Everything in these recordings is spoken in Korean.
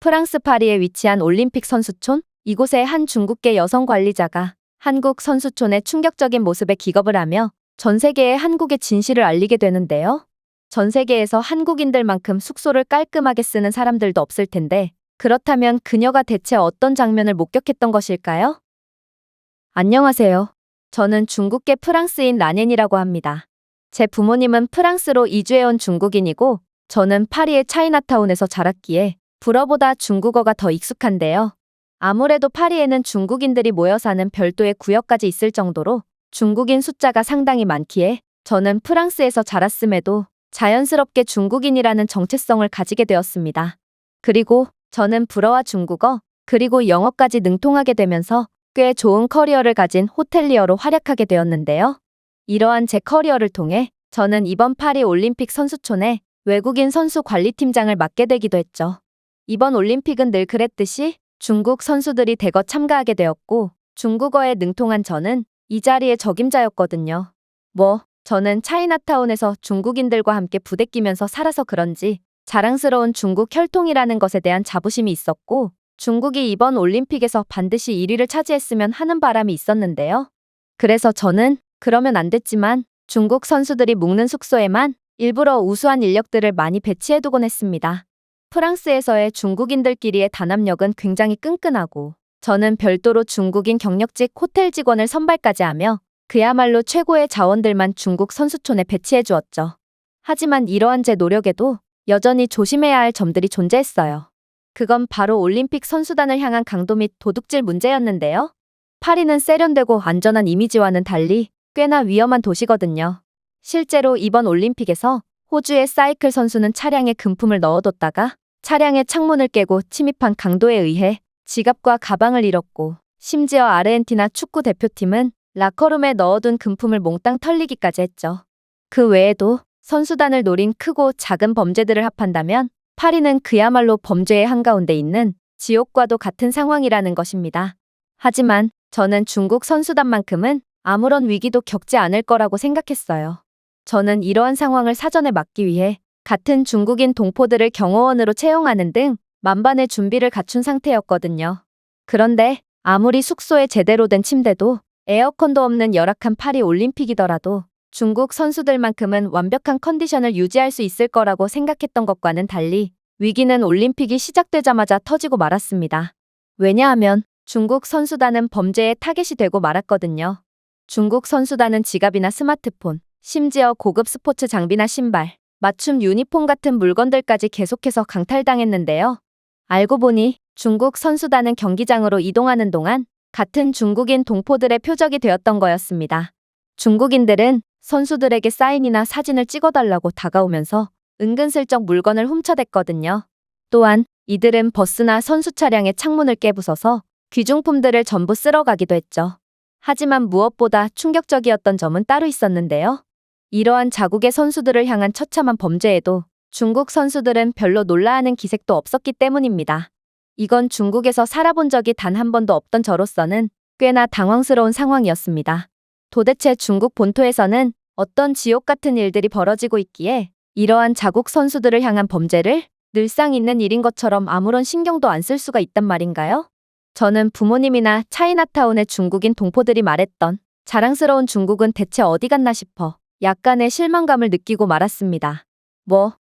프랑스 파리에 위치한 올림픽 선수촌? 이곳의 한 중국계 여성 관리자가 한국 선수촌의 충격적인 모습에 기겁을 하며 전 세계에 한국의 진실을 알리게 되는데요. 전 세계에서 한국인들만큼 숙소를 깔끔하게 쓰는 사람들도 없을 텐데, 그렇다면 그녀가 대체 어떤 장면을 목격했던 것일까요? 안녕하세요. 저는 중국계 프랑스인 라넨이라고 합니다. 제 부모님은 프랑스로 이주해온 중국인이고, 저는 파리의 차이나타운에서 자랐기에 불어보다 중국어가 더 익숙한데요. 아무래도 파리에는 중국인들이 모여 사는 별도의 구역까지 있을 정도로 중국인 숫자가 상당히 많기에 저는 프랑스에서 자랐음에도 자연스럽게 중국인이라는 정체성을 가지게 되었습니다. 그리고 저는 불어와 중국어, 그리고 영어까지 능통하게 되면서 꽤 좋은 커리어를 가진 호텔리어로 활약하게 되었는데요. 이러한 제 커리어를 통해 저는 이번 파리 올림픽 선수촌에 외국인 선수 관리팀장을 맡게 되기도 했죠. 이번 올림픽은 늘 그랬듯이 중국 선수들이 대거 참가하게 되었고, 중국어에 능통한 저는 이 자리의 적임자였거든요. 저는 차이나타운에서 중국인들과 함께 부대끼면서 살아서 그런지 자랑스러운 중국 혈통이라는 것에 대한 자부심이 있었고, 중국이 이번 올림픽에서 반드시 1위를 차지했으면 하는 바람이 있었는데요. 그래서 저는 그러면 안 됐지만 중국 선수들이 묵는 숙소에만 일부러 우수한 인력들을 많이 배치해두곤 했습니다. 프랑스에서의 중국인들끼리의 단합력은 굉장히 끈끈하고, 저는 별도로 중국인 경력직 호텔 직원을 선발까지 하며 그야말로 최고의 자원들만 중국 선수촌에 배치해 주었죠. 하지만 이러한 제 노력에도 여전히 조심해야 할 점들이 존재했어요. 그건 바로 올림픽 선수단을 향한 강도 및 도둑질 문제였는데요. 파리는 세련되고 안전한 이미지와는 달리 꽤나 위험한 도시거든요. 실제로 이번 올림픽에서 호주의 사이클 선수는 차량에 금품을 넣어뒀다가 차량의 창문을 깨고 침입한 강도에 의해 지갑과 가방을 잃었고, 심지어 아르헨티나 축구 대표팀은 라커룸에 넣어둔 금품을 몽땅 털리기까지 했죠. 그 외에도 선수단을 노린 크고 작은 범죄들을 합한다면 파리는 그야말로 범죄의 한가운데 있는 지옥과도 같은 상황이라는 것입니다. 하지만 저는 중국 선수단만큼은 아무런 위기도 겪지 않을 거라고 생각했어요. 저는 이러한 상황을 사전에 막기 위해 같은 중국인 동포들을 경호원으로 채용하는 등 만반의 준비를 갖춘 상태였거든요. 그런데 아무리 숙소에 제대로 된 침대도 에어컨도 없는 열악한 파리 올림픽이더라도 중국 선수들만큼은 완벽한 컨디션을 유지할 수 있을 거라고 생각했던 것과는 달리 위기는 올림픽이 시작되자마자 터지고 말았습니다. 왜냐하면 중국 선수단은 범죄의 타겟이 되고 말았거든요. 중국 선수단은 지갑이나 스마트폰, 심지어 고급 스포츠 장비나 신발, 맞춤 유니폼 같은 물건들까지 계속해서 강탈당했는데요. 알고 보니 중국 선수단은 경기장으로 이동하는 동안 같은 중국인 동포들의 표적이 되었던 거였습니다. 중국인들은 선수들에게 사인이나 사진을 찍어달라고 다가오면서 은근슬쩍 물건을 훔쳐댔거든요. 또한 이들은 버스나 선수 차량의 창문을 깨부숴서 귀중품들을 전부 쓸어가기도 했죠. 하지만 무엇보다 충격적이었던 점은 따로 있었는데요. 이러한 자국의 선수들을 향한 처참한 범죄에도 중국 선수들은 별로 놀라하는 기색도 없었기 때문입니다. 이건 중국에서 살아본 적이 단 한 번도 없던 저로서는 꽤나 당황스러운 상황이었습니다. 도대체 중국 본토에서는 어떤 지옥 같은 일들이 벌어지고 있기에 이러한 자국 선수들을 향한 범죄를 늘상 있는 일인 것처럼 아무런 신경도 안 쓸 수가 있단 말인가요? 저는 부모님이나 차이나타운의 중국인 동포들이 말했던 자랑스러운 중국은 대체 어디 갔나 싶어 약간의 실망감을 느끼고 말았습니다.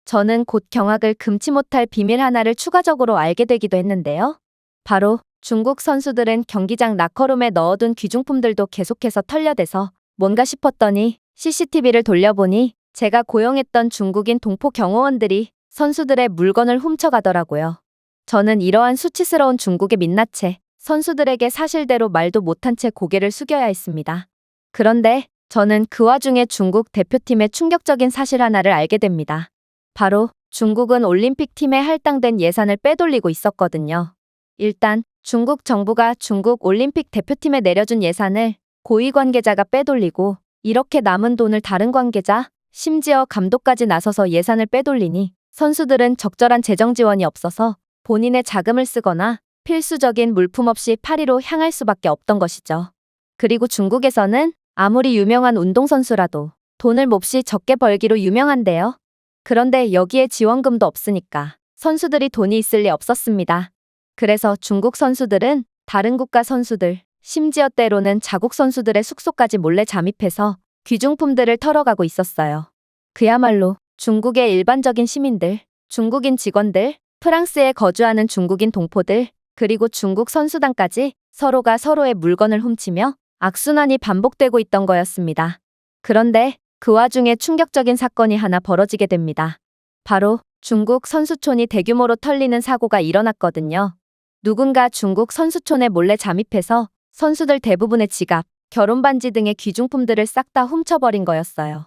저는 곧 경악을 금치 못할 비밀 하나를 추가적으로 알게 되기도 했는데요. 바로 중국 선수들은 경기장 라커룸에 넣어둔 귀중품들도 계속해서 털려대서 뭔가 싶었더니 CCTV를 돌려보니 제가 고용했던 중국인 동포 경호원들이 선수들의 물건을 훔쳐가더라고요. 저는 이러한 수치스러운 중국의 민낯에 선수들에게 사실대로 말도 못한 채 고개를 숙여야 했습니다. 그런데 저는 그 와중에 중국 대표팀의 충격적인 사실 하나를 알게 됩니다. 바로 중국은 올림픽 팀에 할당된 예산을 빼돌리고 있었거든요. 일단 중국 정부가 중국 올림픽 대표팀에 내려준 예산을 고위 관계자가 빼돌리고 이렇게 남은 돈을 다른 관계자, 심지어 감독까지 나서서 예산을 빼돌리니 선수들은 적절한 재정 지원이 없어서 본인의 자금을 쓰거나 필수적인 물품 없이 파리로 향할 수밖에 없던 것이죠. 그리고 중국에서는 아무리 유명한 운동선수라도 돈을 몹시 적게 벌기로 유명한데요. 그런데 여기에 지원금도 없으니까 선수들이 돈이 있을 리 없었습니다. 그래서 중국 선수들은 다른 국가 선수들, 심지어 때로는 자국 선수들의 숙소까지 몰래 잠입해서 귀중품들을 털어가고 있었어요. 그야말로 중국의 일반적인 시민들, 중국인 직원들, 프랑스에 거주하는 중국인 동포들, 그리고 중국 선수단까지 서로가 서로의 물건을 훔치며 악순환이 반복되고 있던 거였습니다. 그런데 그 와중에 충격적인 사건이 하나 벌어지게 됩니다. 바로 중국 선수촌이 대규모로 털리는 사고가 일어났거든요. 누군가 중국 선수촌에 몰래 잠입해서 선수들 대부분의 지갑, 결혼 반지 등의 귀중품들을 싹 다 훔쳐버린 거였어요.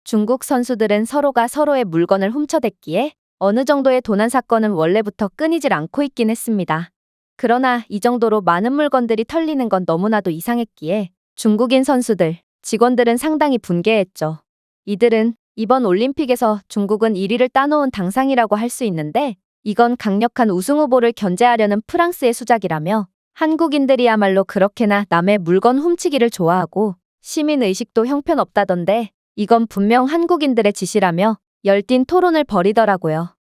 중국 선수들은 서로가 서로의 물건을 훔쳐댔기에 어느 정도의 도난 사건은 원래부터 끊이질 않고 있긴 했습니다. 그러나 이 정도로 많은 물건들이 털리는 건 너무나도 이상했기에 중국인 선수들, 직원들은 상당히 분개했죠. 이들은 이번 올림픽에서 중국은 1위를 따놓은 당상이라고 할 수 있는데 이건 강력한 우승 후보를 견제하려는 프랑스의 수작이라며 한국인들이야말로 그렇게나 남의 물건 훔치기를 좋아하고 시민의식도 형편없다던데 이건 분명 한국인들의 짓이라며 열띤 토론을 벌이더라고요.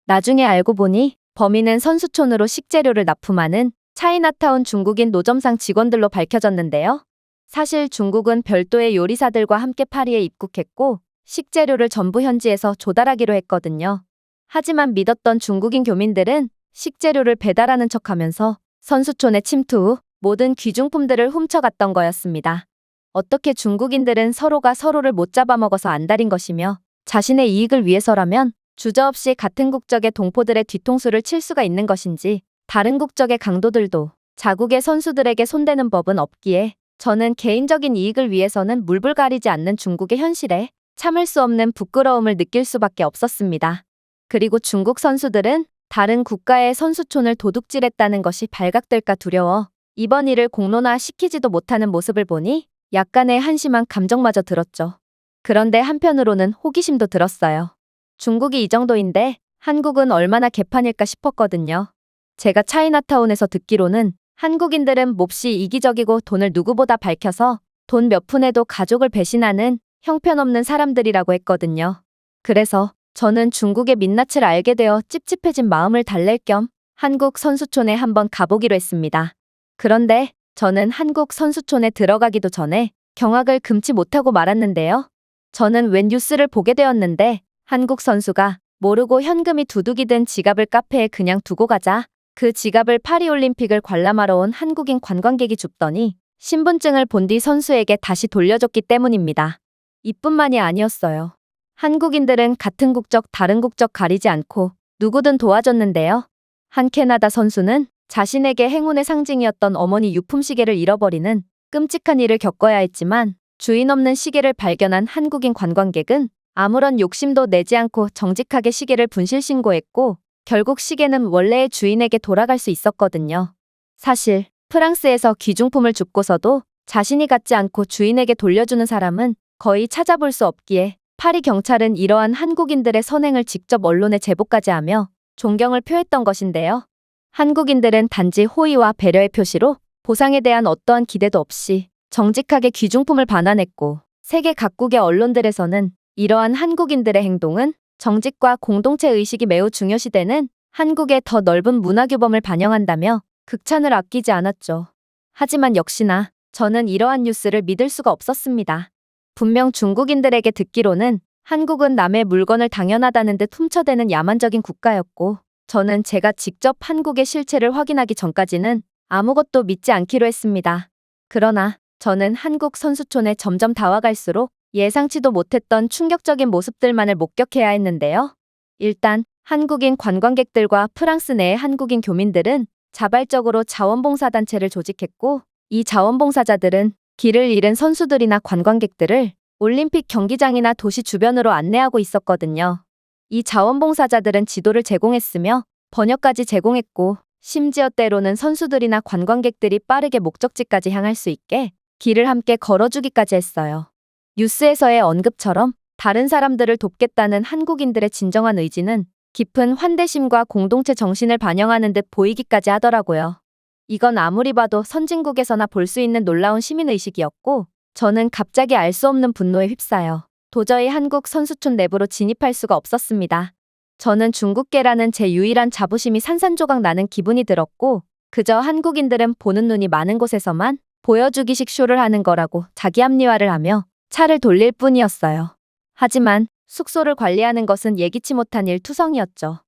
나중에 알고 보니 범인은 선수촌으로 식재료를 납품하는 차이나타운 중국인 노점상 직원들로 밝혀졌는데요. 사실 중국은 별도의 요리사들과 함께 파리에 입국했고 식재료를 전부 현지에서 조달하기로 했거든요. 하지만 믿었던 중국인 교민들은 식재료를 배달하는 척하면서 선수촌에 침투 후 모든 귀중품들을 훔쳐갔던 거였습니다. 어떻게 중국인들은 서로가 서로를 못 잡아먹어서 안달인 것이며 자신의 이익을 위해서라면 주저없이 같은 국적의 동포들의 뒤통수를 칠 수가 있는 것인지 다른 국적의 강도들도 자국의 선수들에게 손대는 법은 없기에 저는 개인적인 이익을 위해서는 물불 가리지 않는 중국의 현실에 참을 수 없는 부끄러움을 느낄 수밖에 없었습니다. 그리고 중국 선수들은 다른 국가의 선수촌을 도둑질했다는 것이 발각될까 두려워 이번 일을 공론화 시키지도 못하는 모습을 보니 약간의 한심한 감정마저 들었죠. 그런데 한편으로는 호기심도 들었어요. 중국이 이 정도인데 한국은 얼마나 개판일까 싶었거든요. 제가 차이나타운에서 듣기로는 한국인들은 몹시 이기적이고 돈을 누구보다 밝혀서 돈 몇 푼에도 가족을 배신하는 형편없는 사람들이라고 했거든요. 그래서 저는 중국의 민낯을 알게 되어 찝찝해진 마음을 달랠 겸 한국 선수촌에 한번 가보기로 했습니다. 그런데 저는 한국 선수촌에 들어가기도 전에 경악을 금치 못하고 말았는데요. 저는 웬 뉴스를 보게 되었는데 한국 선수가 모르고 현금이 두둑이 든 지갑을 카페에 그냥 두고 가자 그 지갑을 파리올림픽을 관람하러 온 한국인 관광객이 줍더니 신분증을 본 뒤 선수에게 다시 돌려줬기 때문입니다. 이뿐만이 아니었어요. 한국인들은 같은 국적 다른 국적 가리지 않고 누구든 도와줬는데요. 한 캐나다 선수는 자신에게 행운의 상징이었던 어머니 유품 시계를 잃어버리는 끔찍한 일을 겪어야 했지만 주인 없는 시계를 발견한 한국인 관광객은 아무런 욕심도 내지 않고 정직하게 시계를 분실 신고했고 결국 시계는 원래의 주인에게 돌아갈 수 있었거든요. 사실 프랑스에서 귀중품을 줍고서도 자신이 갖지 않고 주인에게 돌려주는 사람은 거의 찾아볼 수 없기에 파리 경찰은 이러한 한국인들의 선행을 직접 언론에 제보까지 하며 존경을 표했던 것인데요. 한국인들은 단지 호의와 배려의 표시로 보상에 대한 어떠한 기대도 없이 정직하게 귀중품을 반환했고 세계 각국의 언론들에서는 이러한 한국인들의 행동은 정직과 공동체 의식이 매우 중요시되는 한국의 더 넓은 문화규범을 반영한다며 극찬을 아끼지 않았죠. 하지만 역시나 저는 이러한 뉴스를 믿을 수가 없었습니다. 분명 중국인들에게 듣기로는 한국은 남의 물건을 당연하다는 듯 훔쳐대는 야만적인 국가였고 저는 제가 직접 한국의 실체를 확인하기 전까지는 아무것도 믿지 않기로 했습니다. 그러나 저는 한국 선수촌에 점점 다가갈수록 예상치도 못했던 충격적인 모습들만을 목격해야 했는데요. 일단 한국인 관광객들과 프랑스 내의 한국인 교민들은 자발적으로 자원봉사단체를 조직했고 이 자원봉사자들은 길을 잃은 선수들이나 관광객들을 올림픽 경기장이나 도시 주변으로 안내하고 있었거든요. 이 자원봉사자들은 지도를 제공했으며 번역까지 제공했고 심지어 때로는 선수들이나 관광객들이 빠르게 목적지까지 향할 수 있게 길을 함께 걸어주기까지 했어요. 뉴스에서의 언급처럼 다른 사람들을 돕겠다는 한국인들의 진정한 의지는 깊은 환대심과 공동체 정신을 반영하는 듯 보이기까지 하더라고요. 이건 아무리 봐도 선진국에서나 볼 수 있는 놀라운 시민의식이었고 저는 갑자기 알 수 없는 분노에 휩싸여 도저히 한국 선수촌 내부로 진입할 수가 없었습니다. 저는 중국계라는 제 유일한 자부심이 산산조각 나는 기분이 들었고, 그저 한국인들은 보는 눈이 많은 곳에서만 보여주기식 쇼를 하는 거라고 자기 합리화를 하며 차를 돌릴 뿐이었어요. 하지만 숙소를 관리하는 것은 예기치 못한 일투성이었죠.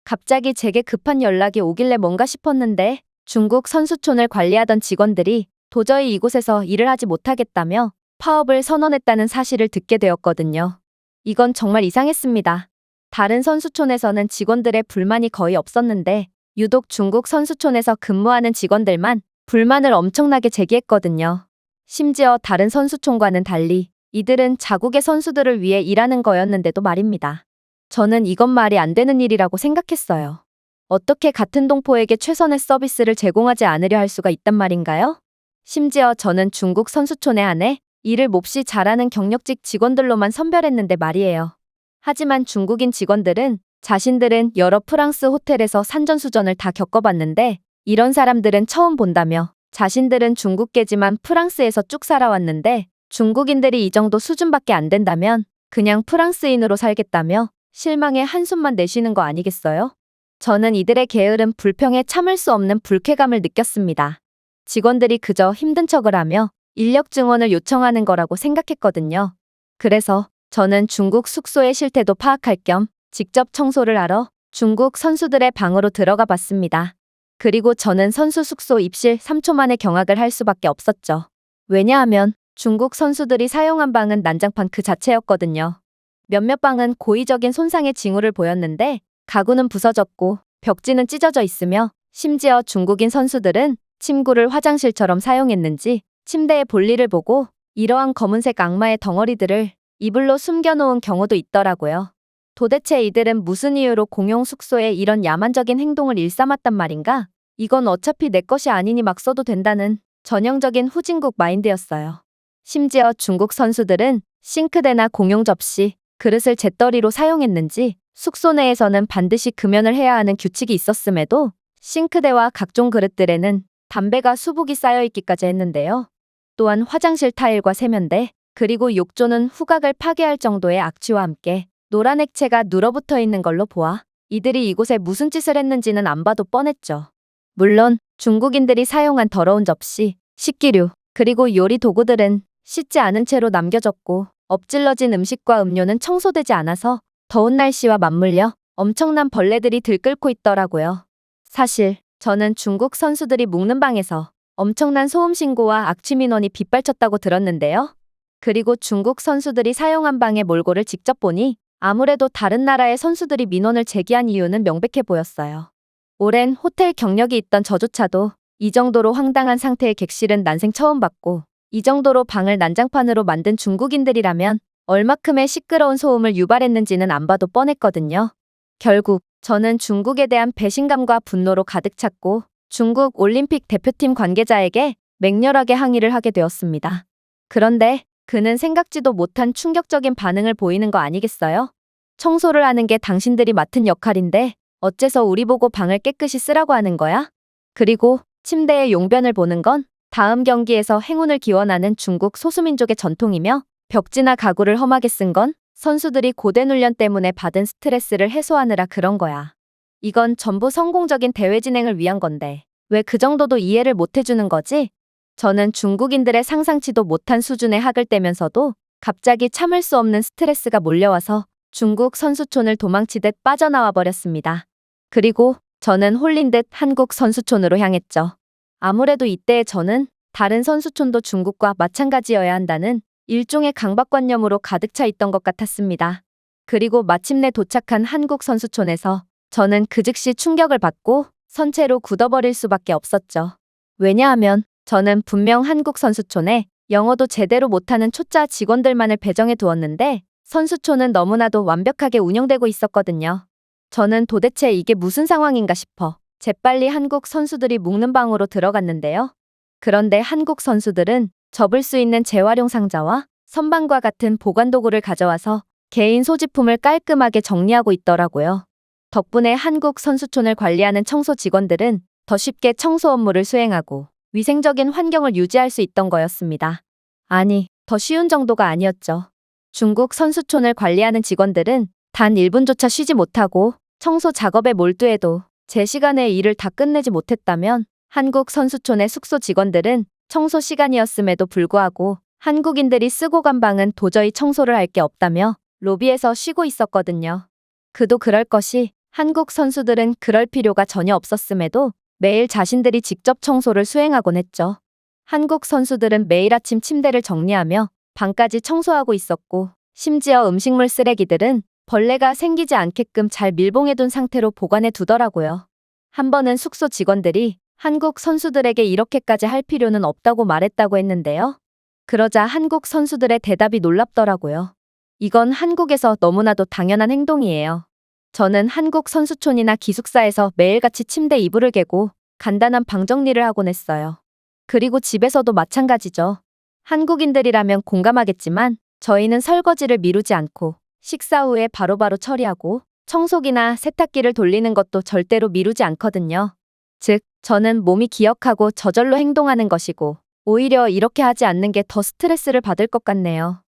갑자기 제게 급한 연락이 오길래 뭔가 싶었는데 중국 선수촌을 관리하던 직원들이 도저히 이곳에서 일을 하지 못하겠다며 파업을 선언했다는 사실을 듣게 되었거든요. 이건 정말 이상했습니다. 다른 선수촌에서는 직원들의 불만이 거의 없었는데 유독 중국 선수촌에서 근무하는 직원들만 불만을 엄청나게 제기했거든요. 심지어 다른 선수촌과는 달리 이들은 자국의 선수들을 위해 일하는 거였는데도 말입니다. 저는 이건 말이 안 되는 일이라고 생각했어요. 어떻게 같은 동포에게 최선의 서비스를 제공하지 않으려 할 수가 있단 말인가요? 심지어 저는 중국 선수촌에 한해 일을 몹시 잘하는 경력직 직원들로만 선별했는데 말이에요. 하지만 중국인 직원들은 자신들은 여러 프랑스 호텔에서 산전수전을 다 겪어봤는데 이런 사람들은 처음 본다며 자신들은 중국계지만 프랑스에서 쭉 살아왔는데 중국인들이 이 정도 수준밖에 안 된다면 그냥 프랑스인으로 살겠다며 실망의 한숨만 내쉬는 거 아니겠어요? 저는 이들의 게으름 불평에 참을 수 없는 불쾌감을 느꼈습니다. 직원들이 그저 힘든 척을 하며 인력 증원을 요청하는 거라고 생각했거든요. 그래서 저는 중국 숙소의 실태도 파악할 겸 직접 청소를 하러 중국 선수들의 방으로 들어가 봤습니다. 그리고 저는 선수 숙소 입실 3초 만에 경악을 할 수밖에 없었죠. 왜냐하면 중국 선수들이 사용한 방은 난장판 그 자체였거든요. 몇몇 방은 고의적인 손상의 징후를 보였는데 가구는 부서졌고 벽지는 찢어져 있으며 심지어 중국인 선수들은 침구를 화장실처럼 사용했는지 침대의 볼일을 보고 이러한 검은색 악마의 덩어리들을 이불로 숨겨놓은 경우도 있더라고요. 도대체 이들은 무슨 이유로 공용 숙소에 이런 야만적인 행동을 일삼았단 말인가? 이건 어차피 내 것이 아니니 막 써도 된다는 전형적인 후진국 마인드였어요. 심지어 중국 선수들은 싱크대나 공용 접시, 그릇을 재떨이로 사용했는지 숙소 내에서는 반드시 금연을 해야 하는 규칙이 있었음에도 싱크대와 각종 그릇들에는 담배가 수북이 쌓여있기까지 했는데요. 또한 화장실 타일과 세면대, 그리고 욕조는 후각을 파괴할 정도의 악취와 함께 노란 액체가 눌어붙어 있는 걸로 보아 이들이 이곳에 무슨 짓을 했는지는 안 봐도 뻔했죠. 물론 중국인들이 사용한 더러운 접시, 식기류, 그리고 요리 도구들은 씻지 않은 채로 남겨졌고 엎질러진 음식과 음료는 청소되지 않아서 더운 날씨와 맞물려 엄청난 벌레들이 들끓고 있더라고요. 사실 저는 중국 선수들이 묵는 방에서 엄청난 소음 신고와 악취 민원이 빗발쳤다고 들었는데요. 그리고 중국 선수들이 사용한 방의 몰골을 직접 보니 아무래도 다른 나라의 선수들이 민원을 제기한 이유는 명백해 보였어요. 오랜 호텔 경력이 있던 저조차도 이 정도로 황당한 상태의 객실은 난생 처음 봤고 이 정도로 방을 난장판으로 만든 중국인들이라면 얼마큼의 시끄러운 소음을 유발했는지는 안 봐도 뻔했거든요. 결국 저는 중국에 대한 배신감과 분노로 가득 찼고 중국 올림픽 대표팀 관계자에게 맹렬하게 항의를 하게 되었습니다. 그런데 그는 생각지도 못한 충격적인 반응을 보이는 거 아니겠어요? 청소를 하는 게 당신들이 맡은 역할인데 어째서 우리 보고 방을 깨끗이 쓰라고 하는 거야? 그리고 침대의 용변을 보는 건 다음 경기에서 행운을 기원하는 중국 소수민족의 전통이며 벽지나 가구를 험하게 쓴 건 선수들이 고된 훈련 때문에 받은 스트레스를 해소하느라 그런 거야. 이건 전부 성공적인 대회 진행을 위한 건데 왜 그 정도도 이해를 못 해주는 거지? 저는 중국인들의 상상치도 못한 수준의 학을 떼면서도 갑자기 참을 수 없는 스트레스가 몰려와서 중국 선수촌을 도망치듯 빠져나와 버렸습니다. 그리고 저는 홀린 듯 한국 선수촌으로 향했죠. 아무래도 이때의 저는 다른 선수촌도 중국과 마찬가지여야 한다는 일종의 강박관념으로 가득 차 있던 것 같았습니다. 그리고 마침내 도착한 한국 선수촌에서 저는 그 즉시 충격을 받고 선체로 굳어버릴 수밖에 없었죠. 왜냐하면 저는 분명 한국 선수촌에 영어도 제대로 못하는 초짜 직원들만을 배정해 두었는데 선수촌은 너무나도 완벽하게 운영되고 있었거든요. 저는 도대체 이게 무슨 상황인가 싶어 재빨리 한국 선수들이 묵는 방으로 들어갔는데요. 그런데 한국 선수들은 접을 수 있는 재활용 상자와 선반과 같은 보관 도구를 가져와서 개인 소지품을 깔끔하게 정리하고 있더라고요. 덕분에 한국 선수촌을 관리하는 청소 직원들은 더 쉽게 청소 업무를 수행하고 위생적인 환경을 유지할 수 있던 거였습니다. 아니, 더 쉬운 정도가 아니었죠. 중국 선수촌을 관리하는 직원들은 단 1분조차 쉬지 못하고 청소 작업에 몰두해도 제 시간에 일을 다 끝내지 못했다면 한국 선수촌의 숙소 직원들은 청소 시간이었음에도 불구하고 한국인들이 쓰고 간 방은 도저히 청소를 할 게 없다며 로비에서 쉬고 있었거든요. 그도 그럴 것이 한국 선수들은 그럴 필요가 전혀 없었음에도 매일 자신들이 직접 청소를 수행하곤 했죠. 한국 선수들은 매일 아침 침대를 정리하며 방까지 청소하고 있었고 심지어 음식물 쓰레기들은 벌레가 생기지 않게끔 잘 밀봉해둔 상태로 보관해 두더라고요. 한 번은 숙소 직원들이 한국 선수들에게 이렇게까지 할 필요는 없다고 말했다고 했는데요. 그러자 한국 선수들의 대답이 놀랍더라고요. 이건 한국에서 너무나도 당연한 행동이에요. 저는 한국 선수촌이나 기숙사에서 매일같이 침대 이불을 개고 간단한 방 정리를 하곤 했어요. 그리고 집에서도 마찬가지죠. 한국인들이라면 공감하겠지만 저희는 설거지를 미루지 않고 식사 후에 바로바로 처리하고 청소기나 세탁기를 돌리는 것도 절대로 미루지 않거든요. 즉, 저는 몸이 기억하고 저절로 행동하는 것이고 오히려 이렇게 하지 않는 게 더 스트레스를 받을 것 같네요.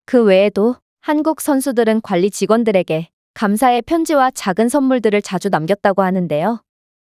그 외에도 한국 선수들은 관리 직원들에게 감사의 편지와 작은 선물들을 자주 남겼다고 하는데요.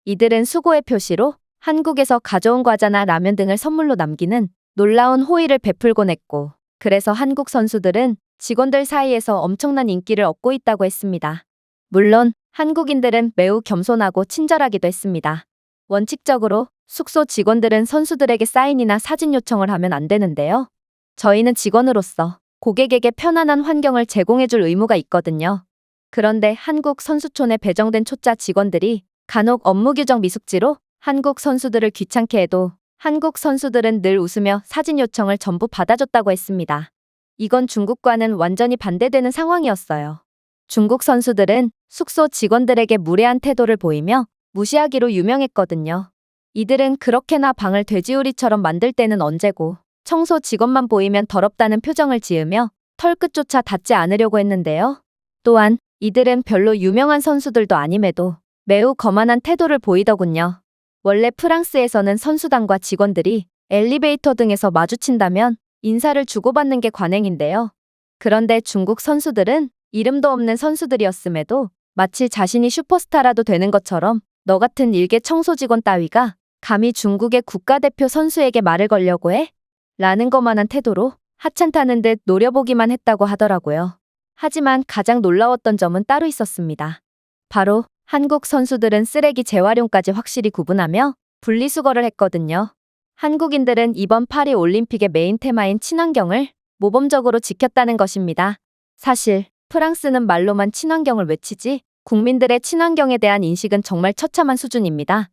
이들은 수고의 표시로 한국에서 가져온 과자나 라면 등을 선물로 남기는 놀라운 호의를 베풀곤 했고, 그래서 한국 선수들은 직원들 사이에서 엄청난 인기를 얻고 있다고 했습니다. 물론 한국인들은 매우 겸손하고 친절하기도 했습니다. 원칙적으로 숙소 직원들은 선수들에게 사인이나 사진 요청을 하면 안 되는데요. 저희는 직원으로서 고객에게 편안한 환경을 제공해줄 의무가 있거든요. 그런데 한국 선수촌에 배정된 초짜 직원들이 간혹 업무 규정 미숙지로 한국 선수들을 귀찮게 해도 한국 선수들은 늘 웃으며 사진 요청을 전부 받아줬다고 했습니다. 이건 중국과는 완전히 반대되는 상황이었어요. 중국 선수들은 숙소 직원들에게 무례한 태도를 보이며 무시하기로 유명했거든요. 이들은 그렇게나 방을 돼지우리처럼 만들 때는 언제고 청소 직원만 보이면 더럽다는 표정을 지으며 털끝조차 닿지 않으려고 했는데요. 또한 이들은 별로 유명한 선수들도 아님에도 매우 거만한 태도를 보이더군요. 원래 프랑스에서는 선수단과 직원들이 엘리베이터 등에서 마주친다면 인사를 주고받는 게 관행인데요. 그런데 중국 선수들은 이름도 없는 선수들이었음에도 마치 자신이 슈퍼스타라도 되는 것처럼 너 같은 일개 청소 직원 따위가 감히 중국의 국가대표 선수에게 말을 걸려고 해? 라는 것만한 태도로 하찮다는 듯 노려보기만 했다고 하더라고요. 하지만 가장 놀라웠던 점은 따로 있었습니다. 바로 한국 선수들은 쓰레기 재활용까지 확실히 구분하며 분리수거를 했거든요. 한국인들은 이번 파리 올림픽의 메인 테마인 친환경을 모범적으로 지켰다는 것입니다. 사실 프랑스는 말로만 친환경을 외치지 국민들의 친환경에 대한 인식은 정말 처참한 수준입니다.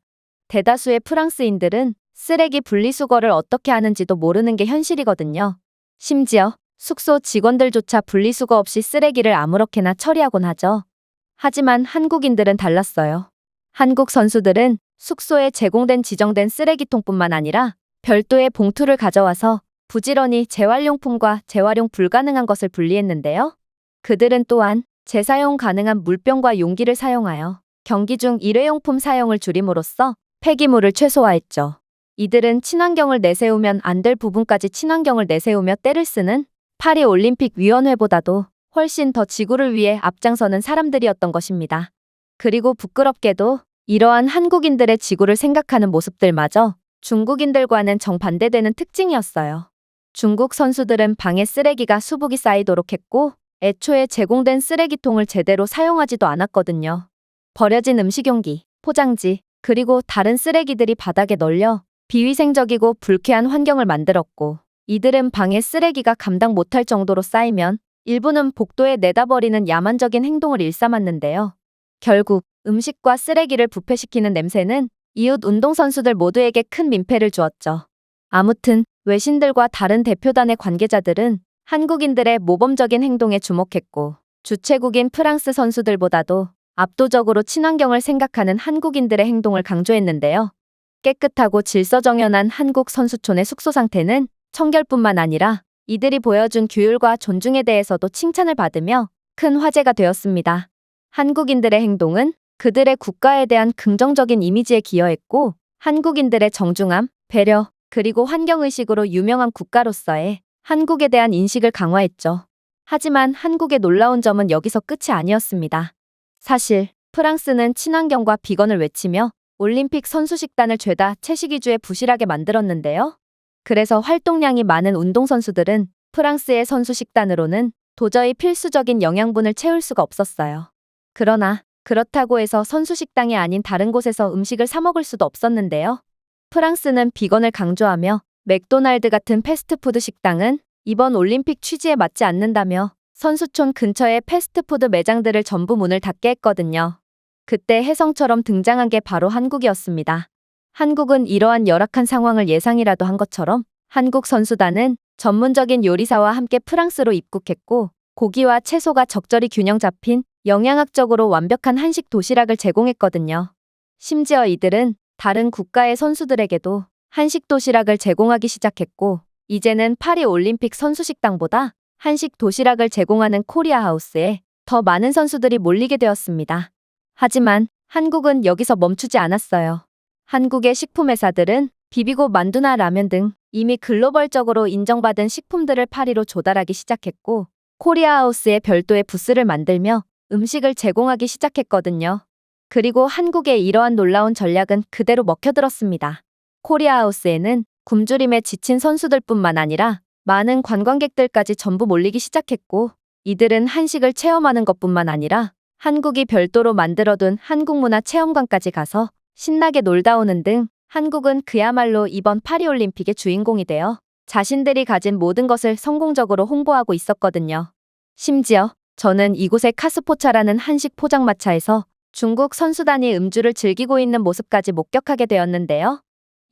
대다수의 프랑스인들은 쓰레기 분리수거를 어떻게 하는지도 모르는 게 현실이거든요. 심지어 숙소 직원들조차 분리수거 없이 쓰레기를 아무렇게나 처리하곤 하죠. 하지만 한국인들은 달랐어요. 한국 선수들은 숙소에 제공된 지정된 쓰레기통뿐만 아니라 별도의 봉투를 가져와서 부지런히 재활용품과 재활용 불가능한 것을 분리했는데요. 그들은 또한 재사용 가능한 물병과 용기를 사용하여 경기 중 일회용품 사용을 줄임으로써 폐기물을 최소화했죠. 이들은 친환경을 내세우면 안 될 부분까지 친환경을 내세우며 떼를 쓰는 파리 올림픽 위원회보다도 훨씬 더 지구를 위해 앞장서는 사람들이었던 것입니다. 그리고 부끄럽게도 이러한 한국인들의 지구를 생각하는 모습들마저 중국인들과는 정반대되는 특징이었어요. 중국 선수들은 방에 쓰레기가 수북이 쌓이도록 했고 애초에 제공된 쓰레기통을 제대로 사용하지도 않았거든요. 버려진 음식용기, 포장지, 그리고 다른 쓰레기들이 바닥에 널려 비위생적이고 불쾌한 환경을 만들었고, 이들은 방에 쓰레기가 감당 못할 정도로 쌓이면 일부는 복도에 내다 버리는 야만적인 행동을 일삼았는데요. 결국 음식과 쓰레기를 부패시키는 냄새는 이웃 운동선수들 모두에게 큰 민폐를 주었죠. 아무튼 외신들과 다른 대표단의 관계자들은 한국인들의 모범적인 행동에 주목했고, 주최국인 프랑스 선수들보다도 압도적으로 친환경을 생각하는 한국인들의 행동을 강조했는데요. 깨끗하고 질서정연한 한국 선수촌의 숙소 상태는 청결뿐만 아니라 이들이 보여준 규율과 존중에 대해서도 칭찬을 받으며 큰 화제가 되었습니다. 한국인들의 행동은 그들의 국가에 대한 긍정적인 이미지에 기여했고, 한국인들의 정중함, 배려, 그리고 환경의식으로 유명한 국가로서의 한국에 대한 인식을 강화했죠. 하지만 한국의 놀라운 점은 여기서 끝이 아니었습니다. 사실 프랑스는 친환경과 비건을 외치며 올림픽 선수식단을 죄다 채식 위주에 부실하게 만들었는데요. 그래서 활동량이 많은 운동선수들은 프랑스의 선수식단으로는 도저히 필수적인 영양분을 채울 수가 없었어요. 그러나 그렇다고 해서 선수식당이 아닌 다른 곳에서 음식을 사 먹을 수도 없었는데요. 프랑스는 비건을 강조하며 맥도날드 같은 패스트푸드 식당은 이번 올림픽 취지에 맞지 않는다며 선수촌 근처의 패스트푸드 매장들을 전부 문을 닫게 했거든요. 그때 혜성처럼 등장한 게 바로 한국이었습니다. 한국은 이러한 열악한 상황을 예상이라도 한 것처럼 한국 선수단은 전문적인 요리사와 함께 프랑스로 입국했고 고기와 채소가 적절히 균형 잡힌 영양학적으로 완벽한 한식 도시락을 제공했거든요. 심지어 이들은 다른 국가의 선수들에게도 한식 도시락을 제공하기 시작했고 이제는 파리 올림픽 선수식당보다 한식 도시락을 제공하는 코리아 하우스에 더 많은 선수들이 몰리게 되었습니다. 하지만 한국은 여기서 멈추지 않았어요. 한국의 식품회사들은 비비고 만두나 라면 등 이미 글로벌적으로 인정받은 식품들을 파리로 조달하기 시작했고 코리아 하우스에 별도의 부스를 만들며 음식을 제공하기 시작했거든요. 그리고 한국의 이러한 놀라운 전략은 그대로 먹혀들었습니다. 코리아 하우스에는 굶주림에 지친 선수들뿐만 아니라 많은 관광객들까지 전부 몰리기 시작했고 이들은 한식을 체험하는 것뿐만 아니라 한국이 별도로 만들어둔 한국문화체험관까지 가서 신나게 놀다 오는 등 한국은 그야말로 이번 파리올림픽의 주인공이 되어 자신들이 가진 모든 것을 성공적으로 홍보하고 있었거든요. 심지어 저는 이곳의 카스포차라는 한식 포장마차에서 중국 선수단이 음주를 즐기고 있는 모습까지 목격하게 되었는데요.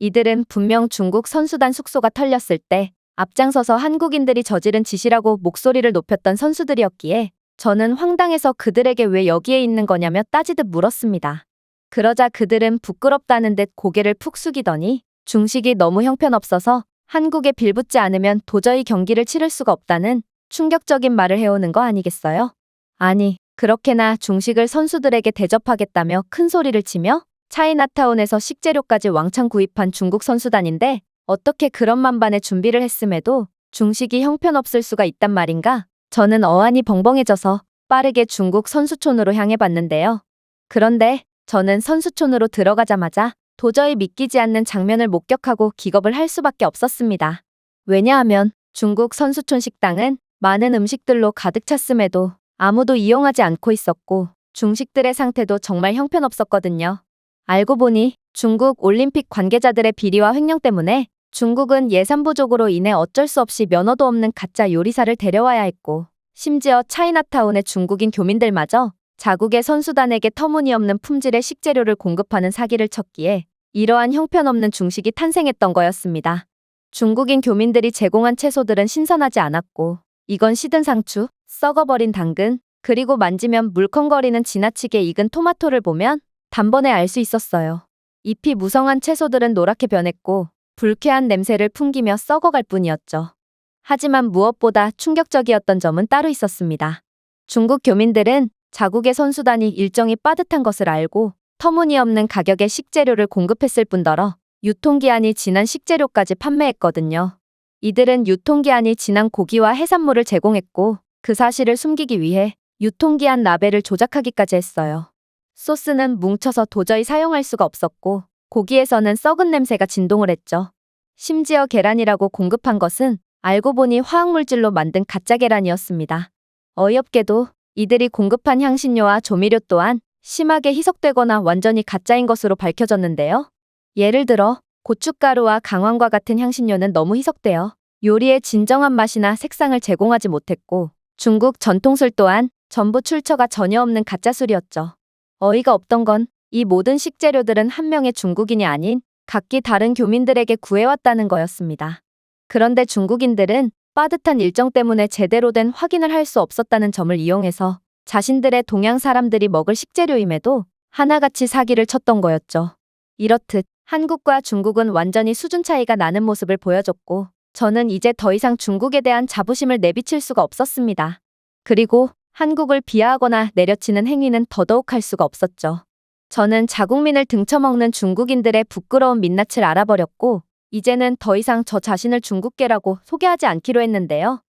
이들은 분명 중국 선수단 숙소가 털렸을 때 앞장서서 한국인들이 저지른 짓이라고 목소리를 높였던 선수들이었기에 저는 황당해서 그들에게 왜 여기에 있는 거냐며 따지듯 물었습니다. 그러자 그들은 부끄럽다는 듯 고개를 푹 숙이더니 중식이 너무 형편없어서 한국에 빌붙지 않으면 도저히 경기를 치를 수가 없다는 충격적인 말을 해오는 거 아니겠어요? 아니, 그렇게나 중식을 선수들에게 대접하겠다며 큰 소리를 치며 차이나타운에서 식재료까지 왕창 구입한 중국 선수단인데 어떻게 그런 만반의 준비를 했음에도 중식이 형편없을 수가 있단 말인가? 저는 어안이 벙벙해져서 빠르게 중국 선수촌으로 향해 봤는데요. 그런데 저는 선수촌으로 들어가자마자 도저히 믿기지 않는 장면을 목격하고 기겁을 할 수밖에 없었습니다. 왜냐하면 중국 선수촌 식당은 많은 음식들로 가득 찼음에도 아무도 이용하지 않고 있었고 중식들의 상태도 정말 형편없었거든요. 알고 보니 중국 올림픽 관계자들의 비리와 횡령 때문에 중국은 예산 부족으로 인해 어쩔 수 없이 면허도 없는 가짜 요리사를 데려와야 했고 심지어 차이나타운의 중국인 교민들마저 자국의 선수단에게 터무니없는 품질의 식재료를 공급하는 사기를 쳤기에 이러한 형편없는 중식이 탄생했던 거였습니다. 중국인 교민들이 제공한 채소들은 신선하지 않았고 이건 시든 상추, 썩어버린 당근, 그리고 만지면 물컹거리는 지나치게 익은 토마토를 보면 단번에 알 수 있었어요. 잎이 무성한 채소들은 노랗게 변했고 불쾌한 냄새를 풍기며 썩어갈 뿐이었죠. 하지만 무엇보다 충격적이었던 점은 따로 있었습니다. 중국 교민들은 자국의 선수단이 일정이 빠듯한 것을 알고 터무니없는 가격의 식재료를 공급했을 뿐더러 유통기한이 지난 식재료까지 판매했거든요. 이들은 유통기한이 지난 고기와 해산물을 제공했고 그 사실을 숨기기 위해 유통기한 라벨을 조작하기까지 했어요. 소스는 뭉쳐서 도저히 사용할 수가 없었고 고기에서는 썩은 냄새가 진동을 했죠. 심지어 계란이라고 공급한 것은 알고 보니 화학물질로 만든 가짜 계란이었습니다. 어이없게도 이들이 공급한 향신료와 조미료 또한 심하게 희석되거나 완전히 가짜인 것으로 밝혀졌는데요. 예를 들어 고춧가루와 강황과 같은 향신료는 너무 희석되어 요리의 진정한 맛이나 색상을 제공하지 못했고 중국 전통술 또한 전부 출처가 전혀 없는 가짜 술이었죠. 어이가 없던 건 이 모든 식재료들은 한 명의 중국인이 아닌 각기 다른 교민들에게 구해왔다는 거였습니다. 그런데 중국인들은 빠듯한 일정 때문에 제대로 된 확인을 할 수 없었다는 점을 이용해서 자신들의 동양 사람들이 먹을 식재료임에도 하나같이 사기를 쳤던 거였죠. 이렇듯 한국과 중국은 완전히 수준 차이가 나는 모습을 보여줬고 저는 이제 더 이상 중국에 대한 자부심을 내비칠 수가 없었습니다. 그리고 한국을 비하하거나 내려치는 행위는 더더욱 할 수가 없었죠. 저는 자국민을 등쳐먹는 중국인들의 부끄러운 민낯을 알아버렸고 이제는 더 이상 저 자신을 중국계라고 소개하지 않기로 했는데요.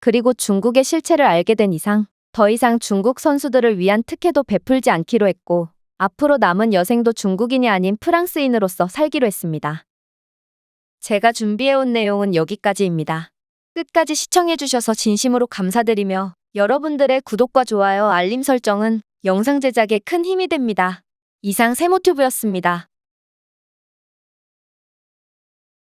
그리고 중국의 실체를 알게 된 이상 더 이상 중국 선수들을 위한 특혜도 베풀지 않기로 했고 앞으로 남은 여생도 중국인이 아닌 프랑스인으로서 살기로 했습니다. 제가 준비해온 내용은 여기까지입니다. 끝까지 시청해주셔서 진심으로 감사드리며 여러분들의 구독과 좋아요, 알림 설정은 영상 제작에 큰 힘이 됩니다. 이상 세모튜브였습니다.